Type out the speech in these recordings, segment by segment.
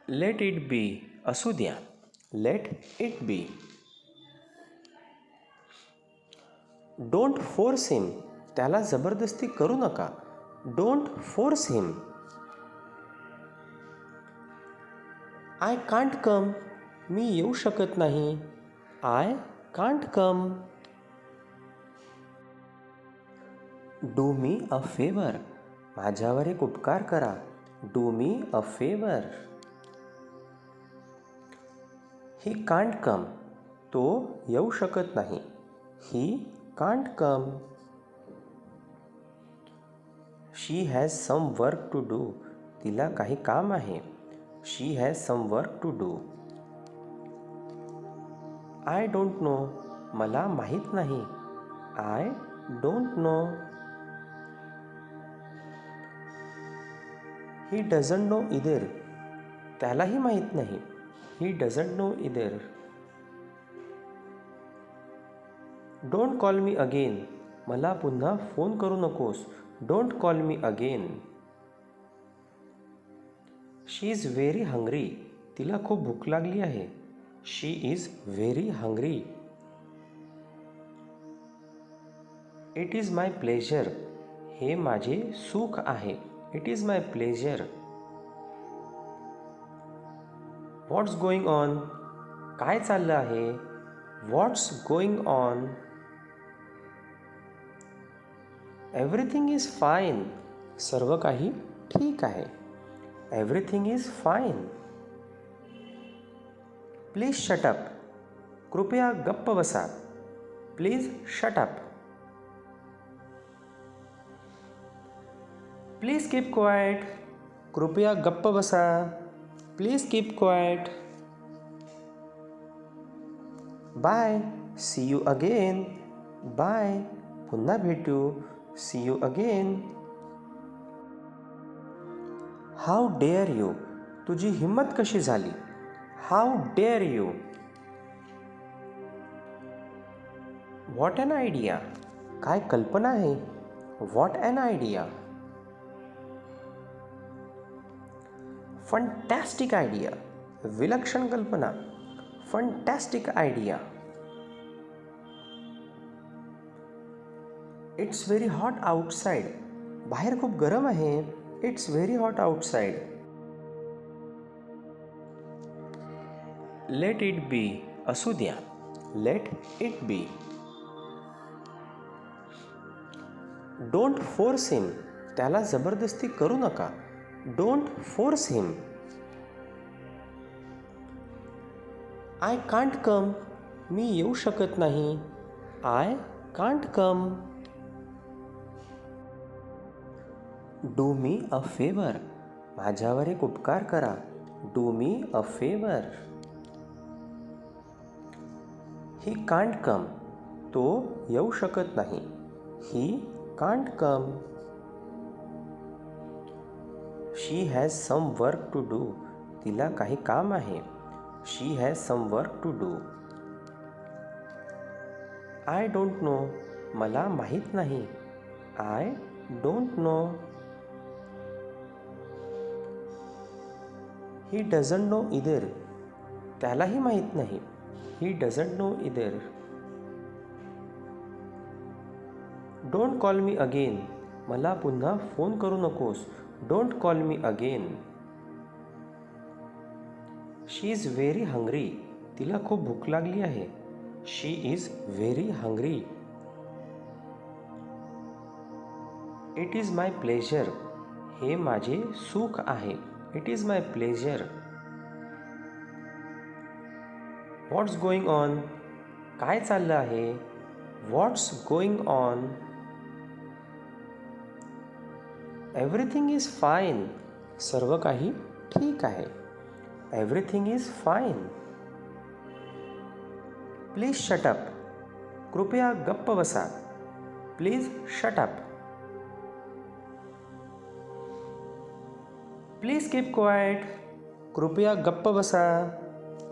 Late it be. असू द्या. Let it be. Don't force him. त्याला जबरदस्ती करू नका. Don't force him. I can't come. मी येऊ शकत नाही. I can't come. Do me a favour. माझ्यावर एक उपकार करा. Do me a favour. He can't come. तो येऊ शकत नाही. He can't come. She has some work to do. तिला काही काम आहे. She has some work to do. I don't know. मला माहीत नाही. I don't know. He doesn't know either. त्यालाही माहीत नाही. He doesn't know either. Don't call me again. मला पुन्हा फोन करू नकोस. Don't call me again. She is very hungry. तिला खूप भूक लागली आहे. She is very hungry. It is my pleasure. हे माझे सुख आहे. It is my pleasure. What's going on. काय चाललं आहे. What's going on. Everything is fine. सर्व काही ठीक आहे. Everything is fine. Please shut up. कृपया गप्प बसा. Please shut up. Please keep quiet. कृपया गप्प बसा. Please keep quiet. Bye. See you again. Bye. पुन्हा भेटू. See you again. How dare you. तुझी हिंमत कशी झाली. How dare you. What an idea. काय कल्पना आहे. What an idea. Fantastic idea. विलक्षण कल्पना. Fantastic idea. It's very hot outside. बाहेर खूप गरम आहे. It's very hot outside. Let it be. असू द्या. Let it be. Don't force him. त्याला जबरदस्ती करू नका. Don't force him. I can't come. मी येऊ शकत नाही. I can't come. Do me a favour. माझ्यावर एक उपकार करा. Do me a favour. He can't come. तो येऊ शकत नाही. He can't come. She has some work to do. तिला काही काम आहे. She has some work to do. I don't know. मला माहीत नाही. I don't know. He doesn't know either. त्यालाही माहीत नाही. He doesn't know either. Don't call me again. मला पुन्हा फोन करू नकोस. Don't call me again. She is very hungry. तिला खूप भूक लागली आहे. She is very hungry. It is my pleasure. हे माझे सुख आहे. It is my pleasure. What's going on. काय चाललं आहे. What's going on. Everything is fine. सर्व काही ठीक आहे. Everything is fine. Please shut up. कृपया गप्प बसा. Please shut up. Please keep quiet. कृपया गप्प बसा.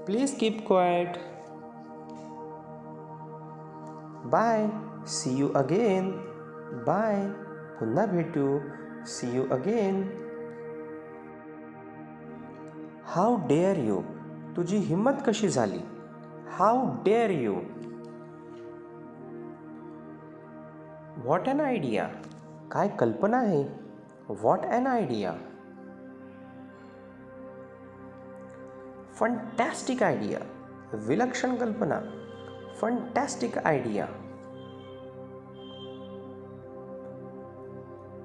Please keep quiet. Bye. See you again. Bye. पुन्हा भेटू. See you again. How dare you, तुझी हिंमत कशी झाली? How dare you. What an idea, काय कल्पना आहे? What an idea. Fantastic idea, विलक्षण कल्पना. Fantastic idea.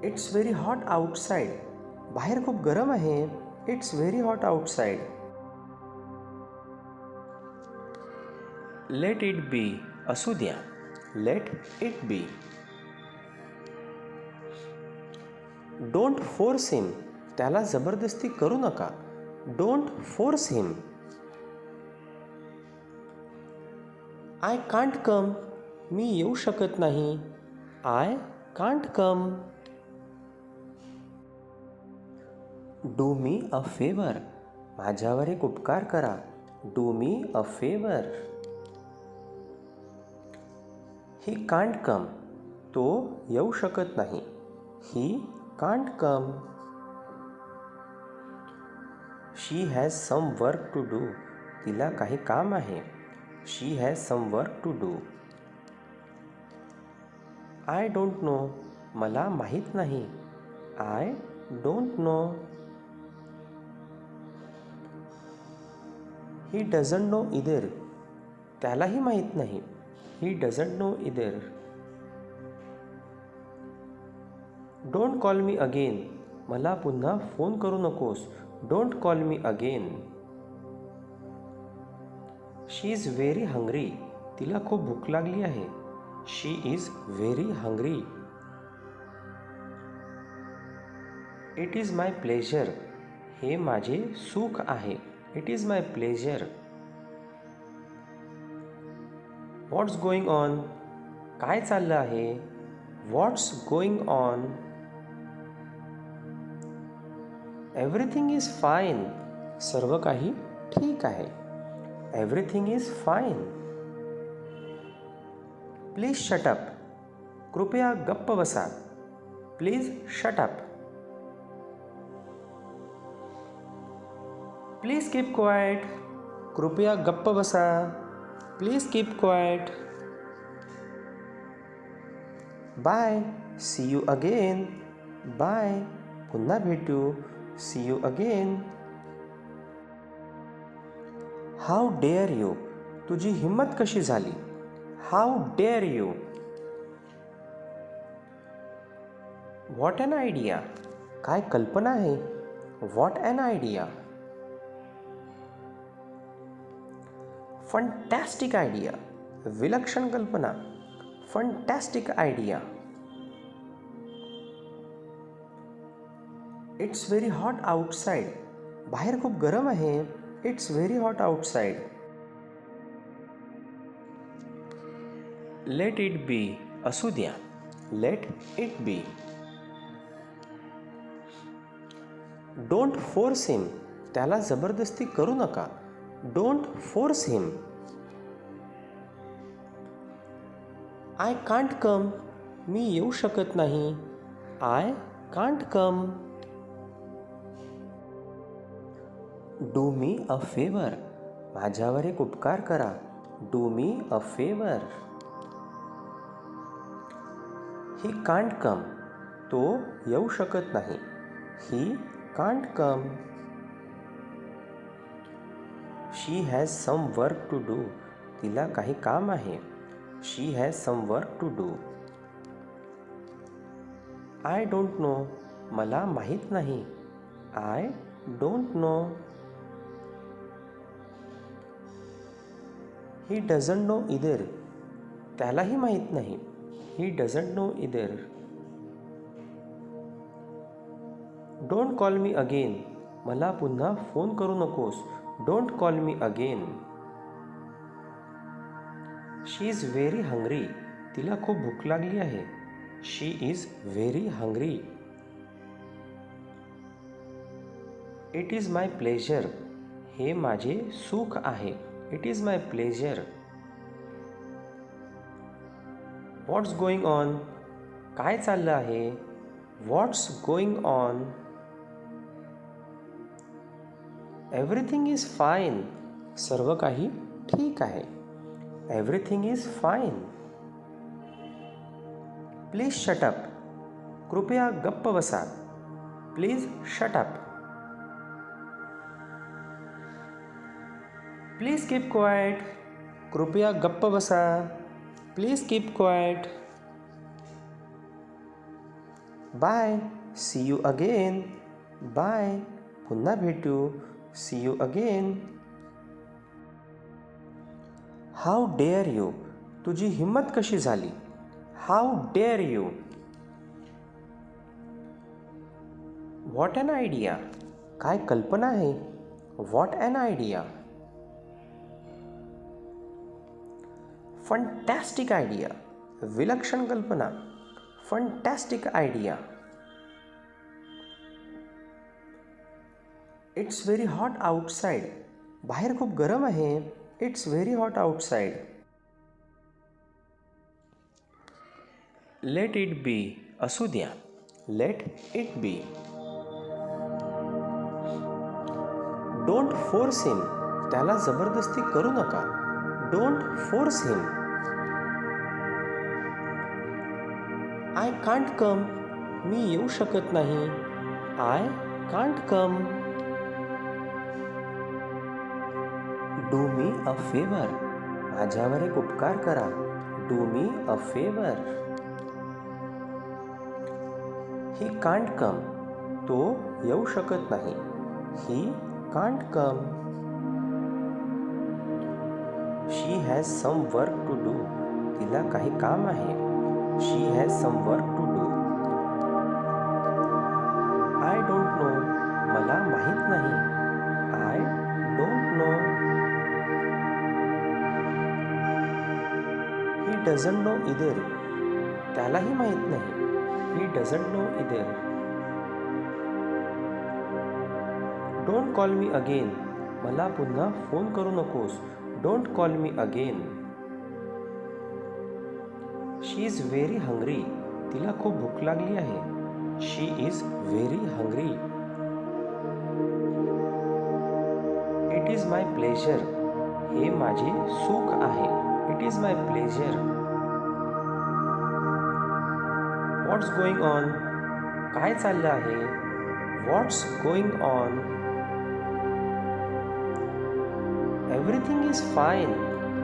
It's very hot outside, बाहेर खूप गरम आहे. It's very hot outside. Let it be, असू द्या. Let it be. Don't force him, त्याला जबरदस्ती करू नका. Don't force him. I can't come, मी येऊ शकत नाही. I can't come. Do me a favour, माझ्यावर एक उपकार करा. Do me a favour. He can't come, तो येऊ शकत नाही. He can't come. She has some work to do, तिला काही काम आहे. She has some work to do. I don't know, मला माहीत नाही. I don't know. He doesn't know either, त्यालाही माहीत नाही. He doesn't know either. Don't call me again, मला पुन्हा फोन करू नकोस. Don't call me again. She is very hungry, तिला खूप भूक लागली आहे. She is very hungry. It is my pleasure, हे माझे सुख आहे. It is my pleasure. What's going on, काय चाललं आहे? What's going on. Everything is fine, सर्व काही ठीक आहे. Everything is fine. Please shut up, कृपया गप्प बसा. Please shut up. Please keep quiet, कृपया गप्प बसा. Please keep quiet. Bye, see you again. Bye, पुन्हा भेटू. See you again. How dare you, तुझी हिंमत कशी झाली? How dare you. What an idea, काय कल्पना आहे? What an idea. Fantastic idea, विलक्षण कल्पना. Fantastic idea. It's very hot outside, बाहेर खूप गरम आहे. It's very hot outside. Let it be, असू द्या. Let it be. Don't force him, त्याला जबरदस्ती करू नका. Don't force him. I can't come, मी येऊ शकत नाही. I can't come. Do me a favour, माझ्यावर एक उपकार करा. Do me a favour. He can't come, तो येऊ शकत नाही. He can't come. She has some work to do, तिला काही काम आहे. She has some work to do. I don't know, मला माहीत नाही. I don't know. He doesn't know either, त्यालाही माहीत नाही. He doesn't know either. Don't call me again, मला पुन्हा फोन करू नकोस. Don't call me again. She is very hungry, तिला खूप भूक लागली आहे. She is very hungry. It is my pleasure, हे माझे सुख आहे. It is my pleasure. What's going on, काय चाललं आहे? What's going on. Everything is fine. सर्व काही ठीक आहे. Everything is fine. Please shut up. कृपया गप्प बसा. Please shut up. Please keep quiet. कृपया गप्प बसा. Please keep quiet. Bye. See you again. Bye. पुन्हा भेटू. See you again. How dare you. तुझी हिंमत कशी झाली. How dare you. What an idea. काय कल्पना आहे. What an idea. Fantastic idea. विलक्षण कल्पना. Fantastic idea. It's very hot outside. बाहेर खूप गरम आहे. It's very hot outside. Let it be. असू द्या. Let it be. Don't force him. त्याला जबरदस्ती करू नका. Don't force him. I can't come. मी येऊ शकत नाही. I can't come. Do me a favour. माझ्यावर एक उपकार करा. Do me a favour. He can't come. तो येऊ शकत नाही. He can't come. She has some work to do. तिला काही काम आहे. She has some work to do. I don't know. मला माहीत नाही. I don't know. He doesn't know either. त्यालाही माहीत नाही. He doesn't know either. Don't call me again. मला पुन्हा फोन करू नकोस. Don't call me again. She is very hungry. तिला खूप भूक लागली आहे. She is very hungry. It is my pleasure. हे माझे सुख आहे. It is my pleasure. What's going on. काय चाललं आहे. What's going on. Everything is fine.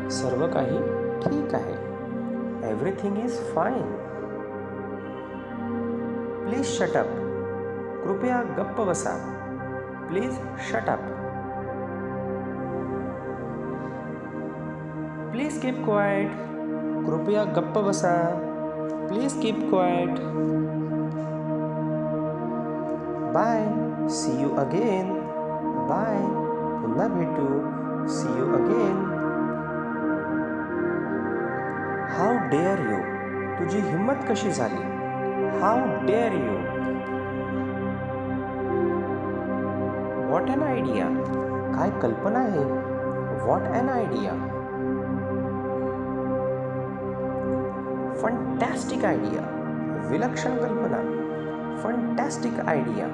सर्व काही ठीक आहे. Everything is fine. Please shut up. कृपया गप्प बसा. Please shut up. Please keep quiet. कृपया गप्प बसा. Please keep quiet. Bye. See you again. Bye. पुन्हा भेटू. See you again. How dare you. तुझी हिंमत कशी झाली. How dare you. What an idea. काय कल्पना आहे. What an idea. Fantastic idea. विलक्षण कल्पना. Fantastic idea.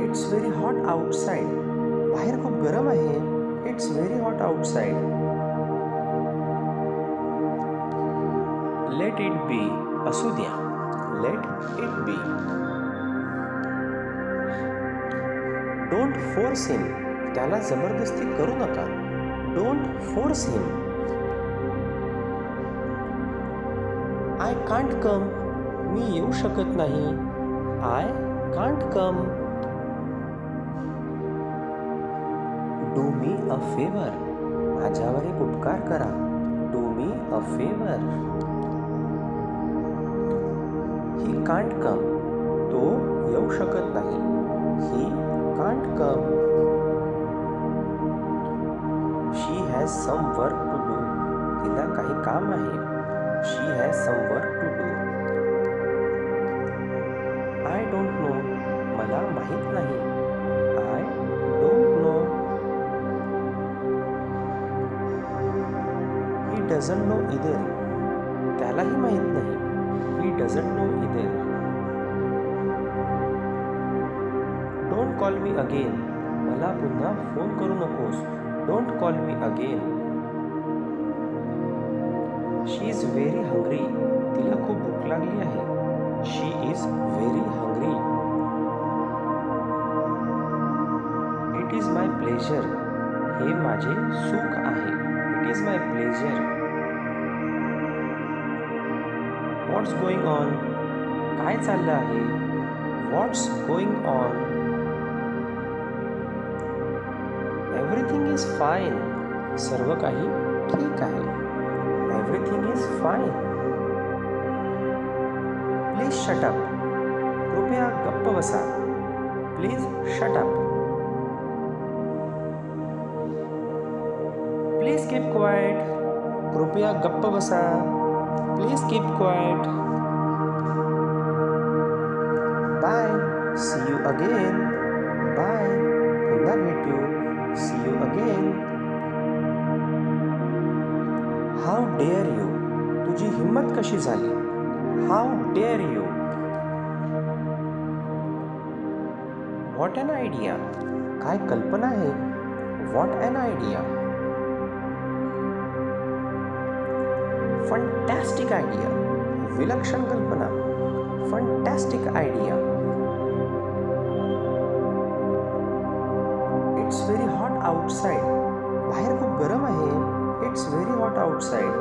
It's very hot outside. बाहेर खूप गरम आहे. It's very hot outside. Let it be. असू द्या. Let it be. Don't force him. त्याला जबरदस्ती करू नका. Don't force him. I can't come. मी येऊ शकत नाही. I can't come. Do me a favour. माझ्यावर एक उपकार करा. Do me a favour. He can't come. तो येऊ शकत नाही. He can't come. She has some work to do. तिला काही काम आहे. She has some work to do. I don't know. मला माहीत नाही. I don't know. He doesn't know either. त्यालाही माहीत नाही. He doesn't know either. Call me again. मला पुन्हा फोन करू नकोस. Don't call me again. She is very hungry. तिला खूप भूक लागली आहे. She is very hungry. It is my pleasure. हे माझे सुख आहे. It is my pleasure. What's going on. काय चाललं आहे. What's going on. Everything is fine. सर्व काही ठीक आहे. Everything is fine. Please shut up. कृपया गप्प बसा. Please shut up. Please keep quiet. कृपया गप्प बसा. Please keep quiet. Bye. See you again. Bye. पुन्हा भेटू. See you again. How dare you. तुझी हिंमत कशी झाली. How dare you. What an idea. काय कल्पना आहे. What an idea. Fantastic idea. विलक्षण कल्पना. Fantastic idea. It's very hot outside. बाहेर खूप गरम आहे. It's very hot outside.